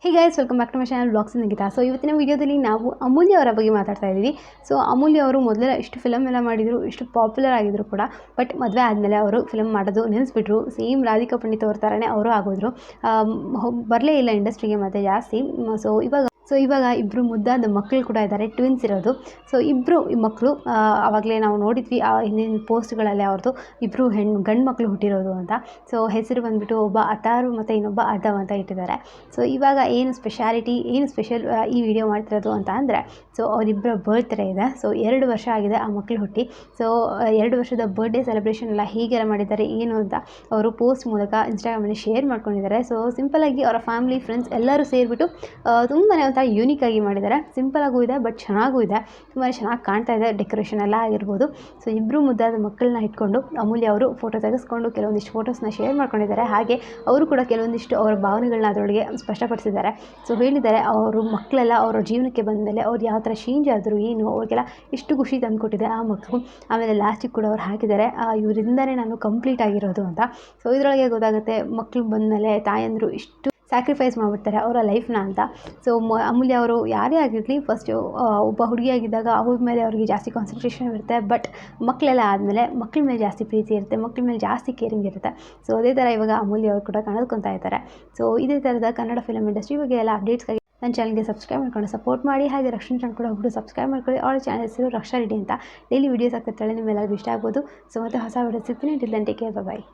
Hey guys, welcome back to my channel vlogs Nigita. So ಇವತ್ತಿನ ವೀಡಿಯೋದಲ್ಲಿ ನಾವು ಅಮೂಲ್ಯ ಅವರ ಬಗ್ಗೆ ಮಾತಾಡ್ತಾ ಇದ್ದೀವಿ. ಸೊ ಅಮೂಲ್ಯ ಅವರು ಮೊದಲೆಲ್ಲ ಇಷ್ಟು ಫಿಲಮ್ ಎಲ್ಲ ಮಾಡಿದರು, ಇಷ್ಟು ಪಾಪ್ಯುಲರ್ ಆಗಿದ್ರು ಕೂಡ. ಬಟ್ ಮದುವೆ ಆದಮೇಲೆ ಅವರು ಫಿಲಮ್ ಮಾಡೋದು ನಿಲ್ಲಿಸ್ಬಿಟ್ರು. ಸೇಮ್ ರಾಧಿಕಾ ಪಂಡಿತ್ ಅವ್ರ ಥರನೇ ಅವರು ಆಗೋದ್ರು. ಬರಲೇ ಇಲ್ಲ ಇಂಡಸ್ಟ್ರಿಗೆ ಮತ್ತೆ ಜಾಸ್ತಿ. ಸೊ ಇವಾಗ ಇಬ್ಬರು ಮುದ್ದಾದ ಮಕ್ಕಳು ಕೂಡ ಇದ್ದಾರೆ, ಟ್ವಿನ್ಸ್ ಇರೋದು. ಸೊ ಇಬ್ಬರು ಮಕ್ಕಳು ಆವಾಗಲೇ ನಾವು ನೋಡಿದ್ವಿ ಹಿಂದಿನ ಪೋಸ್ಟ್ಗಳಲ್ಲಿ ಅವ್ರದ್ದು ಇಬ್ಬರು ಗಂಡು ಮಕ್ಕಳು ಹುಟ್ಟಿರೋದು ಅಂತ. ಸೊ ಹೆಸರು ಬಂದುಬಿಟ್ಟು ಒಬ್ಬ ಅತಾರು ಮತ್ತು ಇನ್ನೊಬ್ಬ ಅದಾವ್ ಅಂತ ಇಟ್ಟಿದ್ದಾರೆ. ಸೊ ಇವಾಗ ಏನು ಸ್ಪೆಷಲ್ ಈ ವಿಡಿಯೋ ಮಾಡ್ತಿರೋದು ಅಂತ ಅಂದರೆ, ಸೊ ಅವರಿಬ್ಬರ ಬರ್ತ್ಡೇ ಇದೆ. ಸೊ 2 ವರ್ಷ ಆಗಿದೆ ಆ ಮಕ್ಕಳು ಹುಟ್ಟಿ. ಸೊ 2 ವರ್ಷದ ಬರ್ಡೇ ಸೆಲೆಬ್ರೇಷನ್ ಎಲ್ಲ ಹೀಗೆಲ್ಲ ಮಾಡಿದ್ದಾರೆ ಏನು ಅಂತ ಅವರು ಪೋಸ್ಟ್ ಮೂಲಕ ಇನ್ಸ್ಟಾಗ್ರಾಮಲ್ಲಿ ಶೇರ್ ಮಾಡ್ಕೊಂಡಿದ್ದಾರೆ. ಸೊ ಸಿಂಪಲಾಗಿ ಅವರ ಫ್ಯಾಮಿಲಿ ಫ್ರೆಂಡ್ಸ್ ಎಲ್ಲರೂ ಸೇರಿಬಿಟ್ಟು ತುಂಬಾ ಯೂನಿಕ್ ಆಗಿ ಮಾಡಿದ್ದಾರೆ. ಸಿಂಪಲ್ ಆಗೂ ಇದೆ, ಬಟ್ ಚೆನ್ನಾಗೂ ಇದೆ, ತುಂಬಾ ಚೆನ್ನಾಗಿ ಕಾಣ್ತಾ ಇದೆ ಡೆಕೋರೇಷನ್ ಎಲ್ಲ ಆಗಿರ್ಬೋದು. ಸೊ ಇಬ್ಬರು ಮುದ್ದಾದ ಮಕ್ಕಳನ್ನ ಇಟ್ಕೊಂಡು ಅಮೂಲ್ಯ ಅವರು ಫೋಟೋ ತೆಗೆಸ್ಕೊಂಡು ಕೆಲವೊಂದಿಷ್ಟು ಫೋಟೋಸ್ನ ಶೇರ್ ಮಾಡ್ಕೊಂಡಿದ್ದಾರೆ. ಹಾಗೆ ಅವರು ಕೂಡ ಕೆಲವೊಂದಿಷ್ಟು ಅವರ ಭಾವನೆಗಳನ್ನ ಅದರೊಳಗೆ ಸ್ಪಷ್ಟಪಡಿಸಿದ್ದಾರೆ. ಸೊ ಹೇಳಿದ್ದಾರೆ ಅವರು ಮಕ್ಕಳೆಲ್ಲ ಅವರ ಜೀವನಕ್ಕೆ ಬಂದ ಮೇಲೆ ಅವ್ರು ಯಾವ ಥರ ಚೇಂಜ್ ಆದರು, ಏನು ಅವ್ರಿಗೆಲ್ಲ ಎಷ್ಟು ಖುಷಿ ತಂದುಕೊಟ್ಟಿದೆ ಆ ಮಕ್ಕಳು. ಆಮೇಲೆ ಲಾಸ್ಟಿಗೆ ಕೂಡ ಅವ್ರು ಹಾಕಿದ್ದಾರೆ ಇವರಿಂದನೇ ನಾನು ಕಂಪ್ಲೀಟ್ ಆಗಿರೋದು ಅಂತ. ಸೊ ಇದರೊಳಗೆ ಗೊತ್ತಾಗುತ್ತೆ ಮಕ್ಕಳು ಬಂದಮೇಲೆ ತಾಯಂದರು ಇಷ್ಟು ಸ್ಯಾಕ್ರಿಫೈಸ್ ಮಾಡಿಬಿಡ್ತಾರೆ ಅವರ ಲೈಫ್ನ ಅಂತ. ಸೊ ಅಮೂಲ್ಯ ಅವರು ಯಾರೇ ಆಗಿರಲಿ, ಫಸ್ಟು ಒಬ್ಬ ಹುಡುಗಿಯಾಗಿದ್ದಾಗ ಅವ್ರ ಮೇಲೆ ಅವ್ರಿಗೆ ಜಾಸ್ತಿ ಕಾನ್ಸಂಟ್ರೇಷನ್ ಇರುತ್ತೆ. ಬಟ್ ಮಕ್ಕಳೆಲ್ಲ ಆದಮೇಲೆ ಮಕ್ಕಳ ಮೇಲೆ ಜಾಸ್ತಿ ಪ್ರೀತಿ ಇರುತ್ತೆ, ಮಕ್ಕಳ ಮೇಲೆ ಜಾಸ್ತಿ ಕೇರಿಂಗ್ ಇರುತ್ತೆ. ಸೊ ಅದೇ ಥರ ಇವಾಗ ಅಮೂಲ್ಯ ಅವರು ಕೂಡ ಕಾಣಿಸ್ಕೊತಾ ಇದ್ದಾರೆ. ಸೊ ಇದೇ ಥರದ ಕನ್ನಡ ಫಿಲಮ್ ಇಂಡಸ್ಟ್ರಿ ಬಗ್ಗೆ ಎಲ್ಲ ಅಪ್ಡೇಟ್ಸ್ಗಾಗಿ ನನ್ನ ಚಾನಲ್ಗೆ ಸಬ್ಸ್ಕ್ರೈಬ್ ಮಾಡ್ಕೊಂಡು ಸಪೋರ್ಟ್ ಮಾಡಿ. ಹಾಗೆ ರಕ್ಷಣಾ ಚಾನಲ್ ಕೂಡ ಒಬ್ಬರು ಸಬ್ಸ್ಕ್ರೈಬ್ ಮಾಡ್ಕೊಳ್ಳಿ. ಅವಳ ಚಾನಲ್ ಹೆಸರು ರಕ್ಷಾ ರೆಡ್ಡಿ ಅಂತ. ಡೈಲಿ ವೀಡಿಯೋಸ್ ಆಗ್ತಿರ್ತಾಳೆ, ನಿಮ್ಮೆಲ್ಲರಿಗೂ ಇಷ್ಟ ಆಗ್ಬೋದು. ಸೊ ಮತ್ತೆ ಹೊಸ ವಿಡಿಯೋ ಸಿಗ್ತೀನಿ. ಟಿಲ್ ದೆನ್ ಟೇಕ್ ಕೇರ್, ಬಾಯ್.